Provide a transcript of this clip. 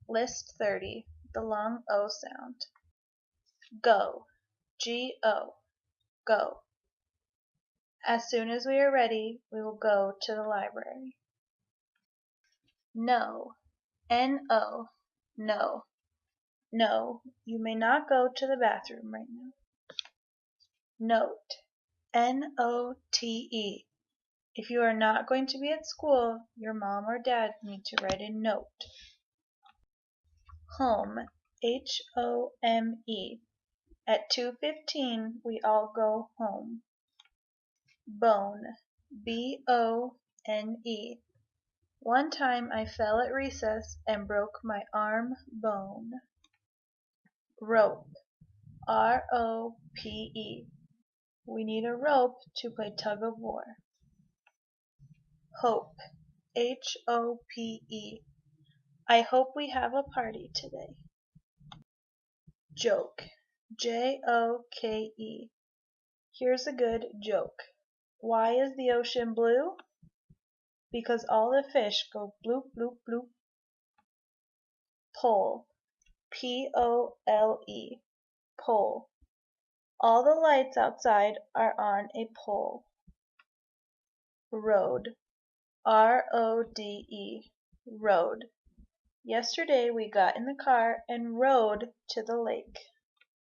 List 30. The long O sound. Go. G-O. Go. As soon as we are ready, we will go to the library. No. N-O. No. No, you may not go to the bathroom right now. Note. N-O-T-E. If you are not going to be at school, your mom or dad need to write a note. Home. H-O-M-E. At 2:15 we all go home. Bone. B-O-N-E. One time I fell at recess and broke my arm bone. Rope. R-O-P-E. We need a rope to play tug of war. Hope. H-O-P-E. I hope we have a party today. Joke. J-O-K-E. Here's a good joke. Why is the ocean blue? Because all the fish go bloop, bloop, bloop. Pole. P-O-L-E. Pole. All the lights outside are on a pole. Road. R-O-D-E. Road. Yesterday we got in the car and rode to the lake.